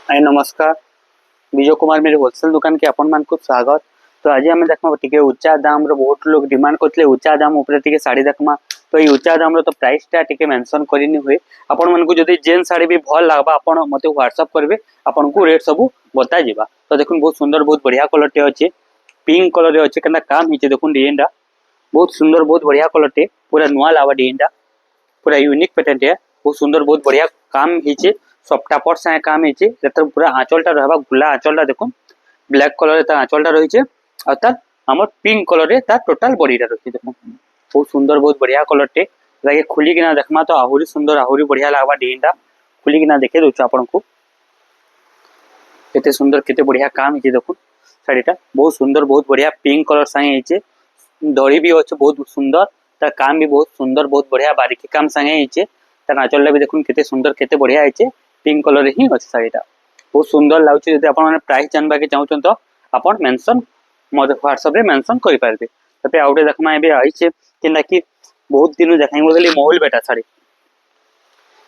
हाय नमस्कार। विजय कुमार मेरे होलसेल दुकान के आपण मान खूब स्वागत। तो आज आम देखमा टिके ऊंचा दाम रो बहुत लोग डिमांड करथले ऊंचा दाम ऊपर टिके साड़ी देखमा। तो ये ऊंचा दाम रो तो प्राइस टा टिके मेंशन करिनी हुए। आपण मान को जदी जेन साड़ी भी भल लागबा आपण मते व्हाट्सएप करबे आपण को रेट सब बता जिबा। तो देखुन बहुत सुंदर बहुत बढ़िया कलर टे अछि, पिंक कलर रे अछि कना काम हिचे देखुन डिजाइन टा बहुत सुंदर बहुत बढ़िया कलर टे पूरा नुआ लावा डिजाइन टा पूरा यूनिक पैटर्न टे बहुत सुंदर बहुत बढ़िया काम हिचे सफ्टा पर से काम हिचे जतर पूरा आंचलटा रहबा गुला आंचलटा देखुन ब्लैक कलर ता आंचलटा रहिचे और तार हमर पिंक कलर रे तार टोटल बॉडीटा रहिचे देखुन बहुत सुंदर बहुत बढ़िया कलर टे लागे खुली किना देखमा तो आहुरी सुंदर आहुरी बढ़िया लागबा डिजाइनटा खुली किना देखे दोछ आपन को केते सुंदर केते बढ़िया काम हिचे देखुन साड़ीटा बहुत सुंदर बहुत बढ़िया पिंक कलर संगे हिचे दड़ी भी अच्छे बहुत सुंदर तार काम भी बहुत सुंदर बहुत बढ़िया बारीकी काम संगे हिचे तार आंचलटा भी देखुन केते सुंदर केते बढ़िया हिचे पिंक कलर रे ही अछि साड़ीटा बहुत सुंदर लाଗୁଛି जदि आपण माने प्राइस जानबा के चाहउछन तो आपण मेंशन मोर व्हाट्सएप रे मेंशन करि पारबे। तबे आउटे देखमा एबे आइछे किना कि बहुत दिन देखाइ बोली महुल बेटा साड़ी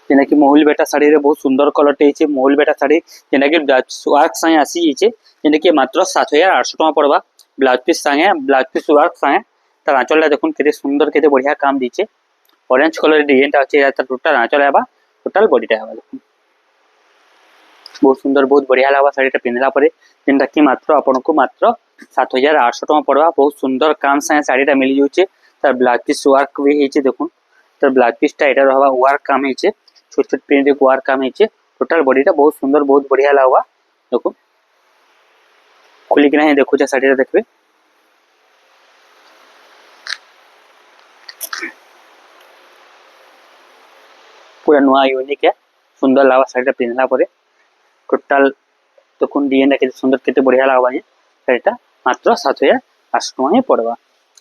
जेना कि महुल बेटा साड़ी रे बहुत सुंदर कलर टे हिचे महुल बेटा साड़ी जेना कि वर्क संगे आसी हिचे जेना कि मात्र 7800 टका पड़बा ब्लाउज पीस वर्क संगे तार आंचलटा देखुन केते सुंदर केते बढ़िया काम दीचे ऑरेंज कलर डिजाइन टा अछि तार टोटल आंचल आबा टोटल बॉडीटा आबा देखुन बहुत सुंदर बहुत बढ़िया लागबा साड़ीटा पिनला परे जेनटा कि मात्र आपन को मात्र 7800 टका पड़बा बहुत सुंदर काम संगे साड़ीटा मिल जाउचे तार ब्लाउज पीस वर्क भी हिचे देखुन तार ब्लाउज पीस टा एटा रहबा वर्क काम हिचे छोट छोट प्रिंट वर्क काम हिचे टोटल बॉडीटा बहुत सुंदर बहुत बढ़िया लागबा देखो खुली कि नहीं देखो जे साड़ीटा देखबे पूरा नुआ यूनिक है सुंदर लागबा साड़ीटा पिनला परे टोटल देखुन डिजाइन केते सुंदर केते बढ़िया लागबा ये साड़ीटा मात्र 7800 टका ही पड़बा।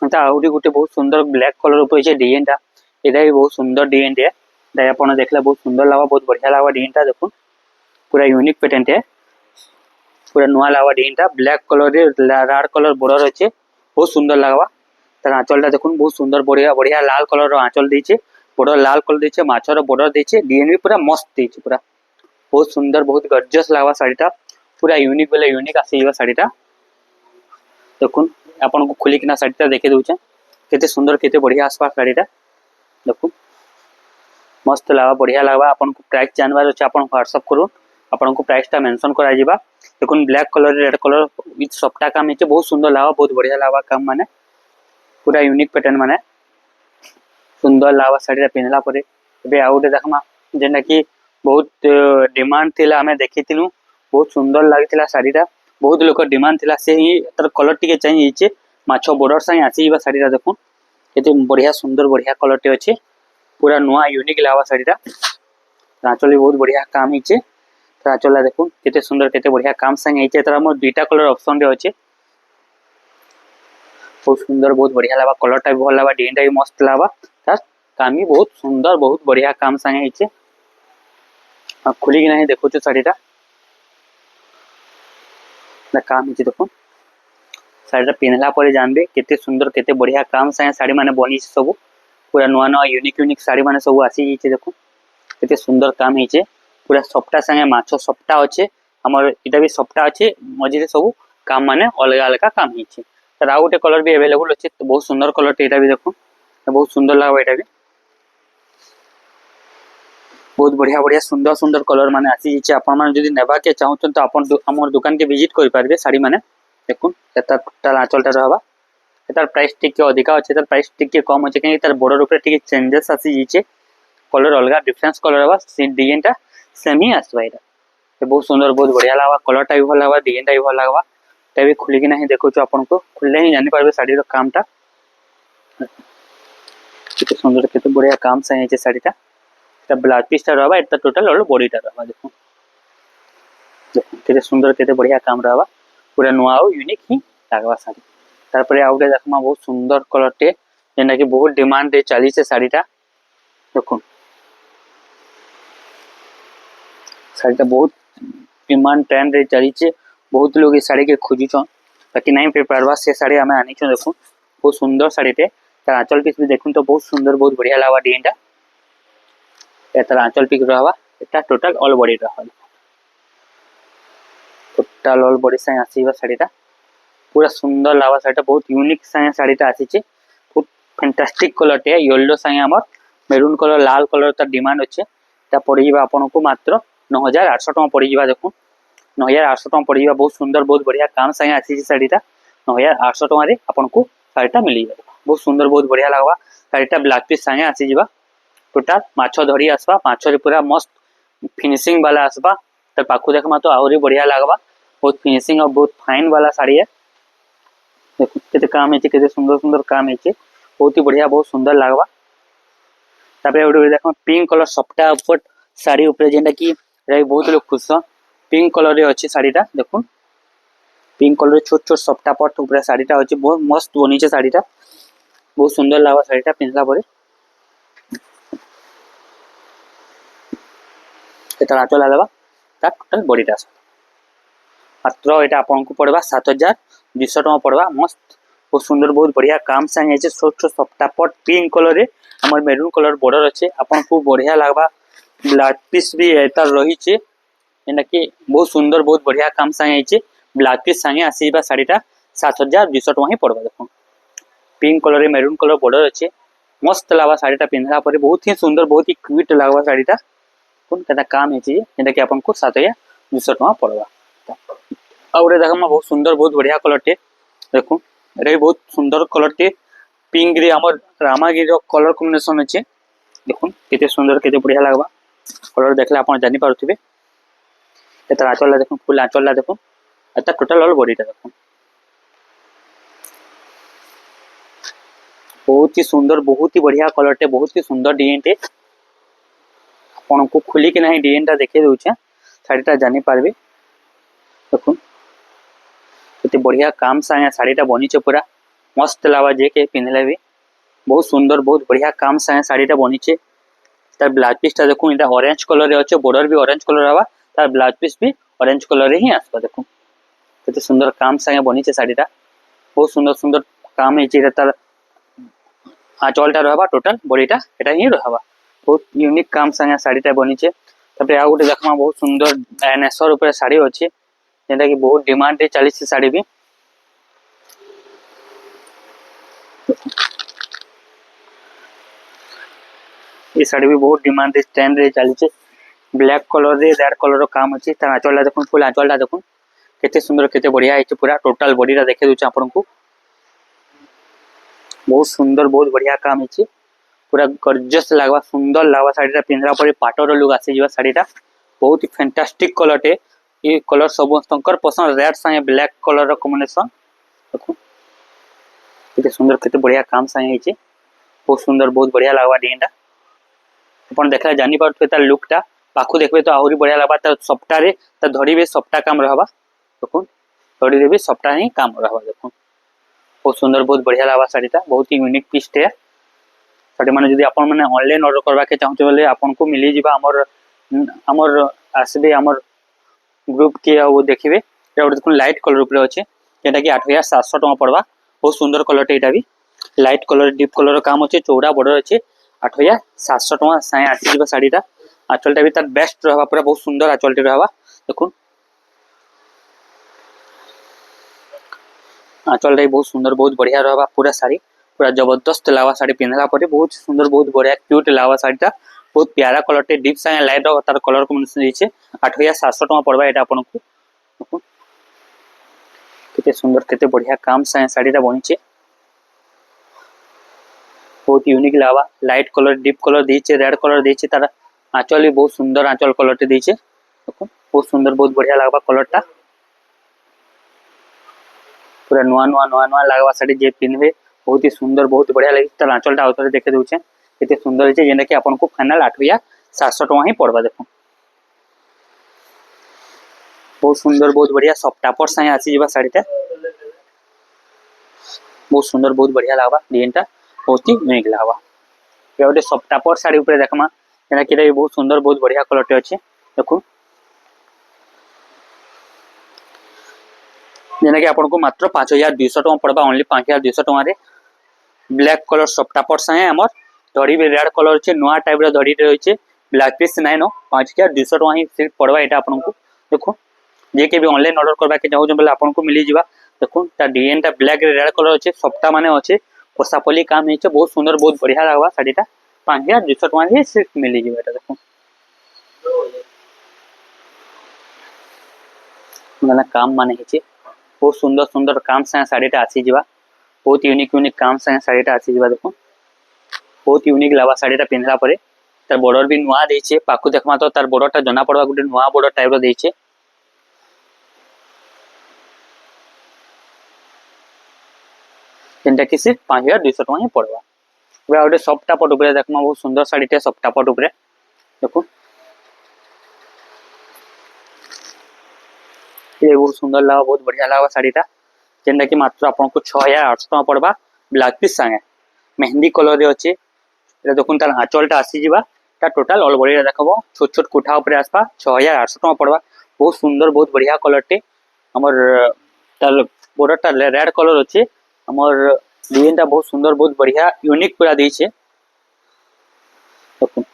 एटा आउरी गुटे बहुत सुंदर ब्लैक कलर ऊपर जे डिजाइनटा एटा भी बहुत सुंदर डिजाइन है दै आपण देखला बहुत सुंदर लागबा बहुत बढ़िया लागबा डिजाइनटा देखुन पूरा यूनिक पैटर्न है पूरा नुआ लागबा डिजाइनटा ब्लैक कलर रे रेड कलर बॉर्डर अछि बहुत सुंदर लागबा तार आंचलटा देखुन बहुत सुंदर बढ़िया बढ़िया लाल कलर रो आंचल दीचे बॉर्डर लाल कलर दीचे माछर बॉर्डर दीचे डिजाइन भी पूरा मस्त दीचे पूरा बहुत सुंदर बहुत गॉर्जियस लागबा साड़ीटा पूरा यूनिक बेले यूनिक आसीबा साड़ीटा देखुन आपन को खुली किना साड़ीटा देखे दोछे केते सुंदर केते बढ़िया आसबा साड़ीटा देखुन मस्त लागबा बढ़िया लागबा आपन को प्राइस जानबार अछि आपन व्हाट्सएप करू आपन को प्राइस टा मेंशन करा जिबा देखुन black colour red colour with सफ्टा काम हिचे बहुत सुंदर लागबा बहुत बढ़िया लागबा काम माने पूरा यूनिक पैटर्न माने सुंदर लागबा साड़ीटा पिनला परे बे आउटे देखमा जेना कि बहुत डिमांड थिला हमें देखिथिलु बहुत सुंदर लागिथिला साड़ीटा बहुत लोक डिमांड थिला से ही तर कलर टिके चेंज हिचे माछो बॉर्डर संगे आसीबा साड़ीटा देखुन केते बढ़िया सुंदर बढ़िया कलर टे अछि पूरा नुआ यूनिक लागबा साड़ीटा आंचल भी बहुत बढ़िया काम हिचे आंचल देखुन केते सुंदर केते बढ़िया काम संगे हिचे तर हमर दुईटा कलर ऑप्शन रे अछि बहुत सुंदर बहुत बढ़िया लागबा कलरटा भी भल लागबा डिजाइनटा भी मस्त लागबा तार काम भी बहुत सुंदर बहुत बढ़िया काम संगे हिचे खुली कि नहीं देखो तो साड़ीटा ना काम हिचे देखो साड़ीटा पिनला परे जानबे केते सुंदर केते बढ़िया काम संगे साड़ी माने बनी सब पूरा नुआ नुआ यूनिक यूनिक साड़ी माने सब आसी हिचे देखो केते सुंदर काम हिचे पूरा सफ्टा संगे माछो सफ्टा अच्छे हमर इटा भी सफ्टा अच्छे मझिरे सब काम माने अलग अलग काम हिचे तर आ गोटे कलर भी अवेलेबल अच्छे बहुत सुंदर कलर एटा भी देखो बहुत सुंदर लागबा एटा भी बहुत बढ़िया बढ़िया सुंदर सुंदर कलर माने आसी हिचे आपन माने जदी नेबा के चाहउछन तो आपन हमर दुकान के विजिट करि पारबे साड़ी माने देखुन एता टोटल आंचलटा रहबा एतार प्राइस टिके अधिका अछि एतार प्राइस टिके कम अछि कि एतार बॉर्डर ऊपर टिके चेंजेस आसी हिचे कलर अलगा डिफरेंस कलर बा से डिजाइनटा सेम ही आसबा एटा बहुत सुंदर बहुत बढ़िया लागबा कलरटा भी भल लागबा डिजाइनटा भी भल लागबा तबे खुली कि नहीं देखो छ आपन को खुलले ही जानि पारबे साड़ी रो कामटा केते सुंदर केते बढ़िया काम से हिचे साड़ीटा ब्लाउज पीस टा रहबा एटा टोटल और बॉडीटा रहबा देखो केते सुंदर केते बढ़िया काम रहबा पूरा नुआ और यूनिक ही लागबा साड़ी तार परे आउटे देखमा बहुत सुंदर कलर टे जेना कि बहुत डिमांड रे चली से साड़ीटा देखो साड़ीटा बहुत डिमांड ट्रेंड रे चली छे बहुत लोग ए साड़ी के खोजु छ ताकि नहीं पे पारबा से साड़ी हमें आनी छ देखो बहुत सुंदर साड़ी टे तार आंचल पीस भी देखुन तो बहुत सुंदर बहुत बढ़िया लागबा डिजाइनटा एतार आंचल पीस रहबा एटा टोटल ऑल बॉडी रहबा टोटाल ऑल बॉडी साइज आसीबा साड़ीटा पूरा सुंदर लावा साड़ीटा बहुत यूनिक साइज साड़ीटा आसीचे बहुत फैंटास्टिक कलर टे येलो साइज हमर मेरून कलर लाल कलर तार डिमांड अच्छे ता पड़ी जीवा आपन को मात्र 9800 टका पड़ी जीवा देखो 9800 टका पड़ी जीवा बहुत सुंदर बहुत बढ़िया काम साइज आसीचे साड़ीटा 9800 टका रे आपन को साड़ीटा मिली जाबा बहुत सुंदर बहुत बढ़िया लागबा साड़ीटा ब्लैक पीस साइज आसी जीवा टोटाल माछो धरी आसबा माछो रे पूरा मस्त फिनिशिंग वाला आसबा तर पाखु देखमा तो आहुरी बढ़िया लागबा बहुत फिनिशिंग और बहुत फाइन वाला साड़ी है देखो केते काम है केते सुंदर सुंदर काम है बहुत ही बढ़िया बहुत सुंदर लागबा तापरे ओडे देखो पिंक कलर सप्टा ऊपर साड़ी ऊपर जेंटा की रे बहुत लोग खुश पिंक कलर रे अछि साड़ीटा देखो पिंक कलर छोट छोट सप्टा पट ऊपर साड़ीटा अछि बहुत मस्त बनीचे साड़ीटा बहुत सुंदर लागबा साड़ीटा पिनला परे एटा आचल आलबा ता टोटल बॉडीटा मात्र एटा आपन को पड़वा 7200 टका पड़वा मस्त बहुत सुंदर बहुत बढ़िया काम साइन है छोट छोट सप्ता पट पिंक कलर रे हमर मेरून कलर बॉर्डर अच्छे आपन को बढ़िया लागबा ब्लैक पीस भी एता रही छे एना कि बहुत सुंदर बहुत बढ़िया काम साइन है ब्लैक पीस संगे आसीबा साड़ीटा 7200 टका ही पड़वा देखो पिंक कलर रे मेरून कलर बॉर्डर अच्छे मस्त लागबा साड़ीटा पिनला परे बहुत ही सुंदर बहुत ही क्यूट लागबा साड़ीटा कोन केटा काम है जेंटा कि आपन को 7200 टका पड़वा और देखमा बहुत सुंदर बहुत बढ़िया कलर टे देखो रे बहुत सुंदर कलर टे पिंक रे हमर रामागिरी कलर कॉम्बिनेशन अच्छे देखो केते सुंदर केते बढ़िया लागबा कलर देखले आपन जानि पारुथिबे एता आंचलला देखो फुल आंचलला देखो एता टोटल ऑल बॉडीटा देखो बहुत ही सुंदर बहुत ही बढ़िया कलर टे बहुत ही सुंदर डिजाइन टे आपन को खुली के नहीं डिजाइन टा देखे दोछे साड़ीटा जानि पारबे देखो केते बढ़िया काम साया साड़ीटा बनीचे पूरा मस्त लावा जे के पिनले भी बहुत सुंदर बहुत बढ़िया काम साया साड़ीटा बनीचे तार ब्लाउज पीसटा देखो इटा ऑरेंज कलर रे अच्छे बॉर्डर भी ऑरेंज कलर आवा तार ब्लाउज पीस भी ऑरेंज कलर रे ही आसबा देखो केते सुंदर काम साया बनीचे साड़ीटा बहुत सुंदर सुंदर काम है तार आंचलटा रहबा टोटल बॉडीटा एटा ही रहबा बहुत यूनिक काम साया साड़ीटा बनीचे तबे आ गोटे देखमा बहुत सुंदर डायनासोर ऊपर साड़ी अच्छे जेंटा कि बहुत डिमांड रे चली साड़ी भी ये साड़ी भी बहुत डिमांड रे ट्रेंड रे चली ब्लैक कलर रे रेड कलर रो काम अछि ता आंचलटा देखो फुल आंचलटा देखो केते सुंदर केते बढ़िया है पूरा टोटल बॉडीटा देखे दोछ आपन को बहुत सुंदर बहुत बढ़िया काम है पूरा गॉर्जियस लागबा सुंदर लागबा साड़ीटा पिनरा परे पाटोर लुक आसी जीवा साड़ीटा बहुत ही फैंटास्टिक कलर टे ये कलर सब संकर पसंद रेड संगे ब्लैक कलर रो कॉम्बिनेशन देखो केते सुंदर केते बढ़िया काम संगे है बहुत सुंदर बहुत बढ़िया लागबा डिजाइनटा अपन देखला जानि पारथु तार लुकटा पाखु देखबे तो आहुरी बढ़िया लागबा त सप्टा रे त धड़ी बे सप्टा काम रहबा देखो धड़ी रे भी सप्टा ही काम रहबा देखो बहुत सुंदर बहुत बढ़िया लागबा साड़ीटा बहुत ही यूनिक पीस टे साड़ी माने जदी अपन माने ऑनलाइन ऑर्डर करबा के चाहते बोले आपन को मिली जीवा हमर आसबे हमर ग्रुप के वो देखिबे एटा गोटे लाइट कलर ऊपर अच्छे जेटा कि 8700 टका पड़वा बहुत सुंदर कलर टे एटा भी लाइट कलर डीप कलर काम अच्छे चौड़ा बॉर्डर अच्छे 8700 टका साए आसी जीवा साड़ीटा आंचलटा भी तार बेस्ट रहबा पूरा बहुत सुंदर आंचलटे रहबा देखो आंचलटा बहुत सुंदर बहुत बढ़िया रहबा पूरा साड़ी पूरा जबरदस्त लावा साड़ी पिनला परे बहुत सुंदर बहुत बढ़िया क्यूट लावा साड़ीटा बहुत प्यारा कलर टे डीप साए लाइट रो तार कलर कॉम्बिनेशन दिछे 8700 टका पड़बा एटा आपन को देखो केते सुंदर केते बढ़िया काम साए साड़ीटा बनीचे बहुत यूनिक लावा लाइट कलर डीप कलर दीचे रेड कलर दीचे तार आंचल भी बहुत सुंदर आंचल कलर टे दीचे देखो बहुत सुंदर बहुत बढ़िया लागबा कलरटा पूरा नुआ नुआ नुआ नुआ लागबा साड़ी जे पिनबे बहुत ही सुंदर बहुत बढ़िया लगी तार आंचलटा आउथरे देखे दोछे केते सुंदर छै जेना कि आपन को फाइनल 8700 टका ही पड़बा देखो बहुत सुंदर बहुत बढ़िया सफ्टा पर साए आसी जीवा साड़ीटा बहुत सुंदर बहुत बढ़िया लागबा डिजाइनटा बहुत ही यूनिक लागबा ये गोटे सफ्टा पर साड़ी ऊपर देखमा जेना कि रे बहुत सुंदर बहुत बढ़िया कलर टे अछि देखो जेना कि आपन को मात्र 5200 टका पड़बा ओनली 5200 टका रे ब्लैक कलर सफ्टा पर साए हमर धड़ी भी रेड कलर छे नोआ टाइप रो धड़ी रहै छे ब्लैक पीस नाइ नो 5200 टका ही सिर्फ पड़वा एटा आपन को देखो जे के भी ऑनलाइन ऑर्डर करबा के चाहू बोले आपन को मिली जिवा। देखो ता डिजाइन ता ब्लैक रेड कलर अच्छे सप्ता माने अच्छे पोसापली काम है बहुत सुंदर बहुत बढ़िया लगवा शाड़ीटा 5200 टका सिर्फ मिली जिवा। देखो मैंने काम माने है बहुत सुंदर सुंदर काम से शाड़ीटा आसी जिवा बहुत यूनिक यूनिक काम से शाड़ीटा आसी जिवा। देखो बहुत यूनिक लगा शाड़ीटा पिंधला परे तार बॉर्डर भी नुआ देछे पाकु देखमा तो तार बॉर्डरटा जना पड़वा गुटे नुआ बॉर्डर टाइप रो देछे जेनटा कि सिर्फ 5200 टका ही पड़वा। वे आउटे सफ्टा पट ऊपर देखमा बहुत सुंदर शाड़ीटे सफ्टा पट ऊपर देखो ये बहुत सुंदर लगा बहुत बढ़िया लगा शाड़ीटा जेनटा कि मात्र आपन को 6800 टका पड़वा ब्लाउज पीस संगे मेहंदी कलर रे अच्छे देखुन तार आंचलटा आसी जिवा ता टोटल ऑल बॉडी देखबो छोट छोट कोठा ऊपर आसपा 6800 टका पड़वा बहुत सुंदर बहुत बढ़िया कलरटे हमर तार बॉर्डरटा रेड कलर अच्छे हमर डिजाइनटा बहुत सुंदर बहुत बढ़िया यूनिक पूरा देछे। देखुन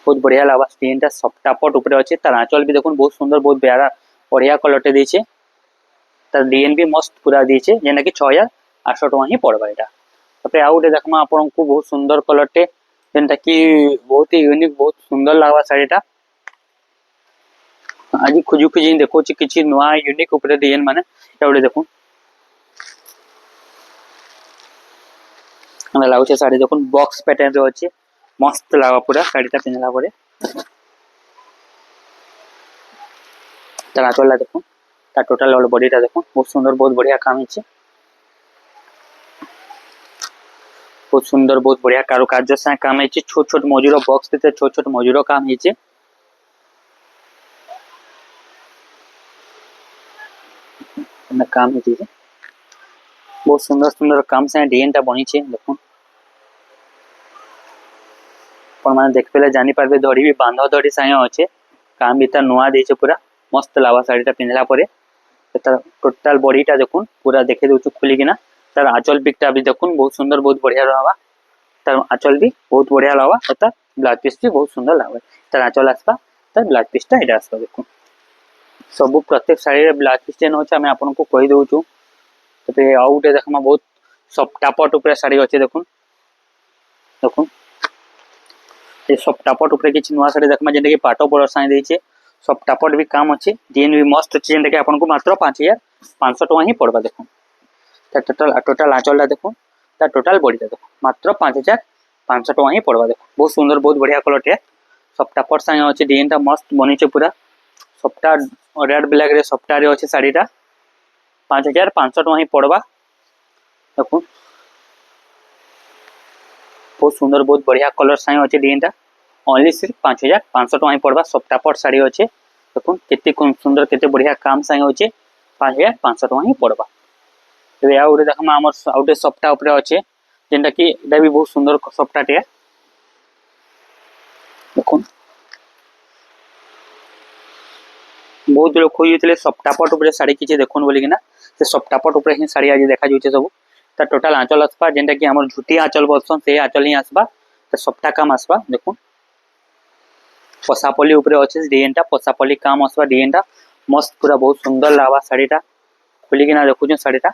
बहुत बढ़िया लगा डिजाइनटा सफ्टा पट ऊपर अच्छे तार आंचल भी देखुन बहुत सुंदर बहुत प्यारा बढ़िया कलरटे देछे तार डिजाइन भी मस्त पूरा देछे जेना कि 6800 टका ही पड़वा एटा। तापर आउ गोटे देखमा आपन को बहुत सुंदर कलरटे जेनटा कि बहुत ही यूनिक बहुत सुंदर लागवा शाड़ीटा आज खोजी खोजी देखो किसी नुआ यूनिक ऊपर डिजाइन माने एवडे देखो हमरा लागुचे साड़ी देखो बॉक्स पैटर्न रे अछि मस्त लागवा पूरा साड़ीटा पिनला परे तार आंचलला देखो ता टोटल ऑल बॉडीटा देखो बहुत सुंदर बहुत बढ़िया काम हिचे बहुत सुंदर बहुत बढ़िया कारुकार्य से काम हिचे छोट छोट मजूर बॉक्स पे छोट छोट मजूर काम हिचे काम हिचे बहुत सुंदर सुंदर काम से डिजाइनटा बनी छे। देखो पर माने देख पेले जानि पारबे धड़ी भी बांधा धड़ी साया अच्छे काम भी तार नुआ देछे पूरा मस्त लावा शाड़ीटा पिनला परे तार टोटल बॉडीटा देखुन पूरा देखे दउछु खुली किना तार आंचल पिकटा भी देखुन बहुत सुंदर बहुत बढ़िया रहवा तार आंचल भी बहुत बढ़िया लगवा तार ब्लाउज पीस भी बहुत सुंदर लगवा तार आंचल आसपा तार ब्लाउज पीसटा एटा आसपा। देखो सब प्रत्येक शाड़ी रे ब्लाउज पीस जेन होचे हमें आपन को कहि दउछु तबे आउ गोटे देखमा बहुत सफ्टा पट ऊपर शाड़ी अच्छे देखुन देखुन ये सफ्टा पट ऊपर किछि नुआ शाड़ी देखमा जेंटा कि पाटो बॉर्डर साइ देछे सफ्टा पट भी काम अच्छे डिजाइन भी मस्त अच्छे जेंटा कि आपन को मात्र 5500 टका ही पड़वा। देखो टोटल टोटल आंचलटा देखो ता टोटल बॉडीटा देखो मात्र 5500 टका ही पड़वा। देखो बहुत सुंदर बहुत बढ़िया कलरटे सफ्टा पट साइ अच्छे डिजाइनटा मस्त बनिचे पूरा सफ्टा रेड ब्लैक रे सफ्टा रे अच्छे शाड़ीटा 5500 टका ही पड़वा। देखो बहुत सुंदर बहुत बढ़िया कलर साइ अच्छे डिजाइनटा ओनली सिर्फ 5500 टका ही पड़वा सफ्टा पट शाड़ी अच्छे। देखो केते सुंदर केते बढ़िया काम साइ अच्छे 5500 टका ही पड़वा। तबे आ गोटे देखमा हमर आउटे सफ्टा ऊपर अच्छे जेंटा कि एटा भी बहुत सुंदर सफ्टाटे देखो बहुत लोग खोजुले सफ्टा पट ऊपर शाड़ी किछि देखुन बोली किना से सफ्टा पट ऊपर ही शाड़ी आज देखा जाउछे सब ता टोटल आंचल आसपा जेंटा कि हमर झुटी आंचल बोलसन से आंचल ही आसपा ता सफ्टा काम आसपा। देखो पसापली ऊपर अच्छे डिजाइनटा पसापली काम आसपा डिजाइनटा मस्त पूरा बहुत सुंदर लागवा शाड़ीटा खोली किना देखुछु शाड़ीटा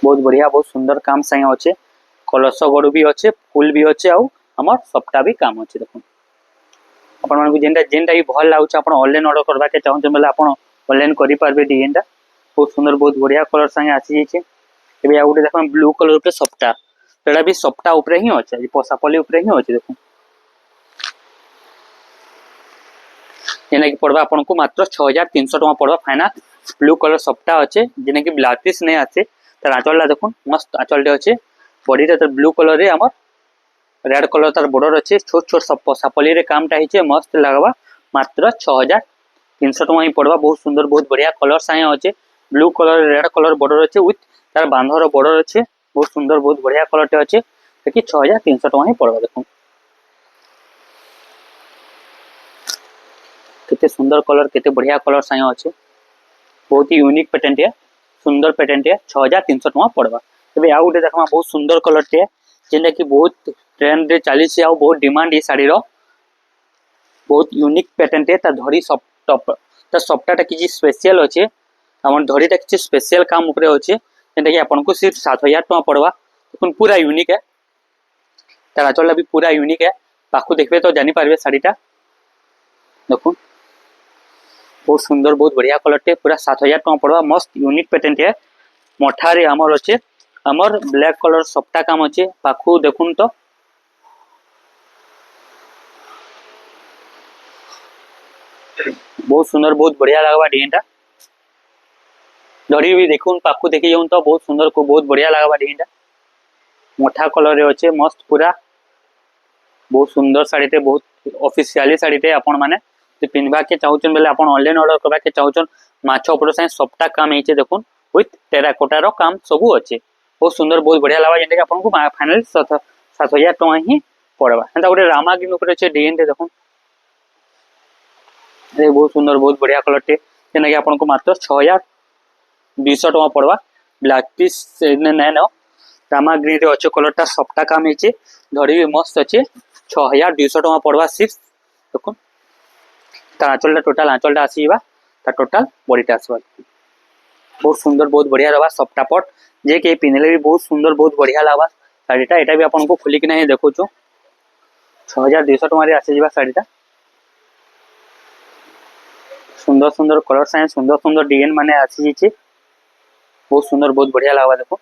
बहुत बढ़िया बहुत सुंदर काम साइ अच्छे कलश गड़ भी अच्छे फूल भी अच्छे आउ हमर सफ्टा भी काम अच्छे। देखो अपन मानकु जेंटा जेंटा भी भल लागुछ अपन ऑनलाइन ऑर्डर करबा के चाहू बेले अपन ऑनलाइन करि पारबे डिजाइनटा बहुत सुंदर बहुत बढ़िया कलर संगे आसी जाइछे। एबे आ गुटे देखो ब्लू कलर पे सफ्टा तेडा भी सफ्टा ऊपर ही अच्छे जे पसापली ऊपर ही अच्छे। देखो जेना कि पड़वा अपन को मात्र 6300 टका पड़वा फाइनल ब्लू कलर सफ्टा अच्छे जेना कि ब्लाउज पीस नहीं आसे तार आंचलटा देखो मस्त आंचलटे अच्छे बॉडीटा तार ब्लू कलर रे हमर रेड कलर तार बॉर्डर अच्छे छोट छोट सब पसापली रे कामटा हिचे मस्त लगवा मात्र 6300 टका ही पड़वा बहुत सुंदर बहुत बढ़िया कलर साइ अच्छे blue colour red colour border अच्छे विथ तार बांधर बॉर्डर अच्छे बहुत सुंदर बहुत बढ़िया कलरटे अच्छे देखि 6300 टका ही पड़वा। देखो केते सुंदर कलर केते बढ़िया कलर साइ अच्छे बहुत ही यूनिक पैटर्न टे सुंदर पैटर्न टे 6300 टका पड़वा। तेज आउ गोटे देखा बहुत सुंदर कलर टे जेनटा कि बहुत ट्रेंड रे चली बहुत डिमांड ये शाढ़ी बहुत यूनिक पैटर्न टे धड़ी सप्ताह किसी स्पेशल अच्छे आम धड़ीटा किसी स्पेशल काम उपरे अच्छे जेनटा कि आपको सिर्फ 7,000 टका पड़वा देखो पूरा यूनिक है तार आंचल भी पूरा यूनिक है पाखु देखिए तो जानीपारे शाढ़ीटा देखो बहुत सुंदर बहुत बढ़िया कलर टे पूरा 7,000 टका पड़वा मस्त यूनिक पैटर्न टे मठारे आमर अच्छे आमर ब्लैक कलर सप्ताह काम अच्छे पाखु देखुन तो बहुत सुंदर बहुत बढ़िया लगवा डिजाइन धड़ी भी देखुन पाखु देखी जाऊन तो बहुत सुंदर को बहुत बढ़िया लगवा डिजाइन मोटा कलर रे अच्छे मस्त पूरा बहुत सुंदर शाढ़ी टे बहुत ऑफिशियली शाढ़ी टे आपण माने पिंधवा के चाहूचन बेले आपण ऑनलाइन ऑर्डर करबा के चाहूचन माछ ऊपर से सप्ताह काम हेचे देखुन विथ टेराकोटा रो काम सब अच्छे बहुत सुंदर बहुत बढ़िया लगवा जेंटा कि आपन को फाइनल 7,000 टका ही पड़वा एंता गोटे रामाग्रीन ऊपर अच्छे डिजाइन टे देखुन ये बहुत सुंदर बहुत बढ़िया कलर टे जेना कि आपन को मात्र 6,200 टका पड़वा ब्लैक पीस नाइन रामाग्रीन रे अच्छे कलरटा सप्ताह काम हेचे धड़ी भी मस्त अच्छे 6,200 टका पड़वा सिर्फ देखुन तार आंचलटा टोटाल आंचलटा आसीबा तार टोटाल बॉडीटा आसीबा बहुत सुंदर बहुत बढ़िया रहा सप्ताह पट जे के पिंधले भी बहुत सुंदर बहुत बढ़िया लगा शाढ़ीटा एटा भी आपन को खोलिक नहीं देखो 6,200 टका आसीबा शाढ़ीटा सुंदर सुंदर कलर साइंस सुंदर सुंदर डिजाइन माने आसी बहुत सुंदर बहुत बढ़िया लगा देखो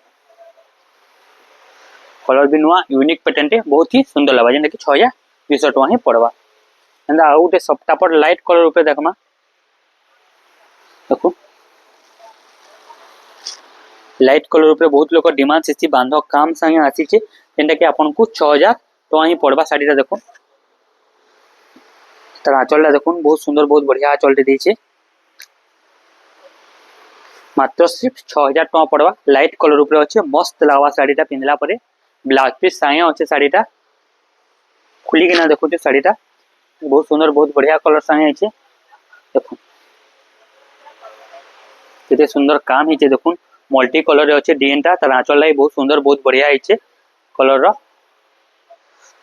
कलर भी नुआ यूनिक पैटर्न टे बहुत ही सुंदर लगा जेनटा कि 6,200 टका ही पड़वा एंदा आउ गोटे सप्ताह पर लाइट कलर ऊपर देखमा देखो लाइट कलर ऊपर बहुत लोग डिमांड से बांध काम संगे आसी जेनटा कि आपन को 6,000 टका ही पड़वा शाढ़ीटा देखो तार आंचलटा देखो बहुत सुंदर बहुत बढ़िया आंचलटे देछे मात्र सिर्फ 6,000 टका पड़वा लाइट कलर ऊपर अच्छे मस्त लगवा शाढ़ीटा पिंधला परे ब्लाउज पीस सागे अच्छे शाढ़ीटा खुली किना देखो शाढ़ीटा बहुत सुंदर बहुत बढ़िया कलर सागे अच्छे देखो केते सुंदर काम हिचे देखुन मल्टी कलर रे अच्छे डिजाइनटा तार आंचलटा बहुत सुंदर बहुत बढ़िया हिचे कलर रो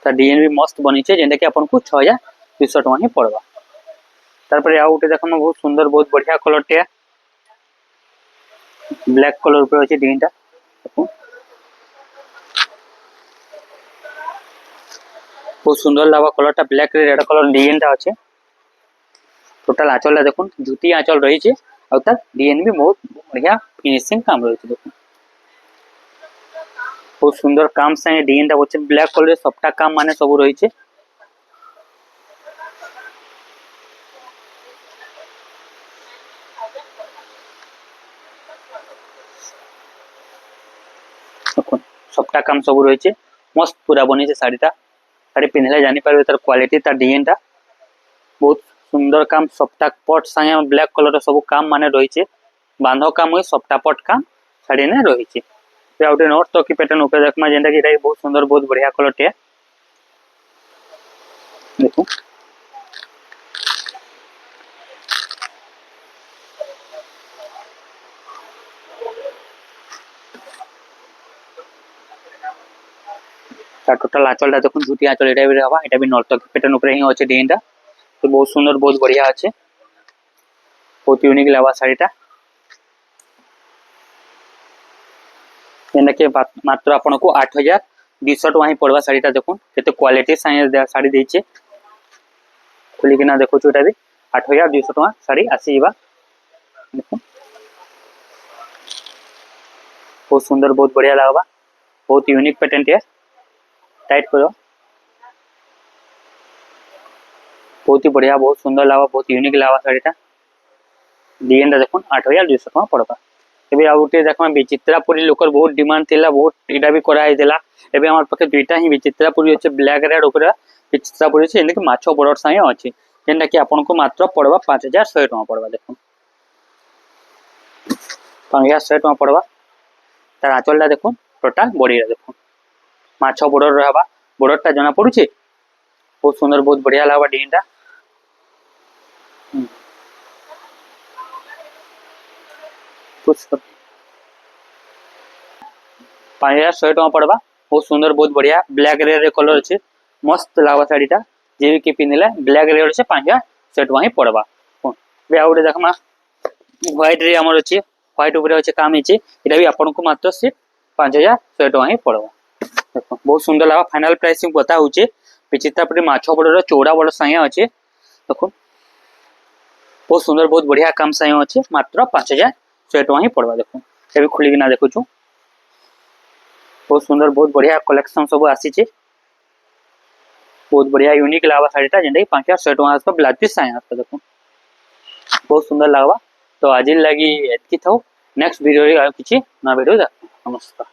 तार डिजाइन भी मस्त बनी छे जेंटा कि आपन को 6,200 टका ही पड़वा तार पर आउ गोटे देखो बहुत सुंदर बहुत बढ़िया कलर टे ब्लैक कलर ऊपर अच्छे डिजाइनटा देखो बहुत सुंदर लगा कलरटा ब्लैक रे रेड कलर डिजाइनटा अच्छे टोटाल आंचलटा देखो झुटी आंचल रही है और तार डिजाइन भी बहुत बढ़िया फिनिशिंग काम रही है देखो बहुत सुंदर काम संगे डिजाइनटा अच्छे ब्लैक कलर सप्ताह काम माने सब रही है सप्ताह काम सब रही है मस्त पूरा बनी है शाढ़ीटा शाढ़ी पिंधले जानी पारे तार क्वालिटी तार डिजाइनटा बहुत सुंदर काम सप्ताह पट संगे ब्लैक कलर सब काम माने रही है बांध काम हुई सप्ताह पट काम शाढ़ी ने रही है गोटे नोट तो कि पैटर्न ऊपर देखमा जेनटा कि बहुत सुंदर बहुत बढ़िया कलर टे देखो टोटाल आंचलटा देखो झुटी आंचल एटा भी रहबा एटा भी नर्तक पैटर्न ऊपर ही अच्छे डिजाइनटा तो बहुत सुंदर बहुत बढ़िया अच्छे बहुत यूनिक लगा शाढ़ीटा जेनटा कि मात्र आपन को 8,200 टका ही पड़वा शाढ़ीटा देखो केते क्वालिटी शाढ़ी देछे खुली किना देखो एटा भी 8,200 टका शाढ़ी आसीबा देखो बहुत सुंदर बहुत बढ़िया लगवा बहुत यूनिक पैटर्न टे टाइट करो बहुत ही बढ़िया बहुत सुंदर लगा बहुत यूनिक लगा शाढ़ीटा डिजाइन देखो 8,200 टका पड़वा एबे आ गोटे देखमा विचित्रापुरी लोकर बहुत डिमांड थिला बहुत इडा भी करा हिला एबे हमर पखे दुईटा ही विचित्रापुरी अच्छे ब्लैक रेड ऊपर विचित्रापुरी छे एने कि माछो बॉर्डर संगे अच्छे जेनटा कि आपन को मात्र पड़वा 5,100 टका पड़वा देखो 5,100 टका पड़वा तार आंचलटा देखो टोटाल बॉडी देखो माछो बॉर्डर रहबा बॉर्डरटा जना पड़ुछे बहुत सुंदर बहुत बढ़िया लागबा डिजाइनटा कुछ 5100 टका पड़वा। बहुत सुंदर बहुत बढ़िया ब्लैक रेड कलर अच्छे मस्त लागवा साड़ीटा जे कि पिंधले ब्लैक रेड अच्छे 5100 टका ही पड़वा। बे आ गोटे देखमा व्हाइट रे हमर अच्छे व्हाइट ऊपर अच्छे काम हिचे एटा भी आपन को मात्र से 5100 टका ही पड़वा। देखो बहुत सुंदर लागवा फाइनल प्राइसिंग बता होचे विचित्रा पटे माछो बड़र चौड़ा बड़ साया अच्छे देखो बहुत सुंदर बहुत बढ़िया काम साया अच्छे मात्र 5100 टका ही पड़वा। देखो ये भी खुली ना देखु छु बहुत सुंदर बहुत बढ़िया कलेक्शन सब आसी बहुत बढ़िया यूनिक लागवा साड़ीटा जेंटा 5100 टका ब्लाउज पीस साया देखो बहुत सुंदर लागवा। तो आज लगी एतकी थाउ नेक्स्ट वीडियो रे किछि ना वीडियो नमस्कार।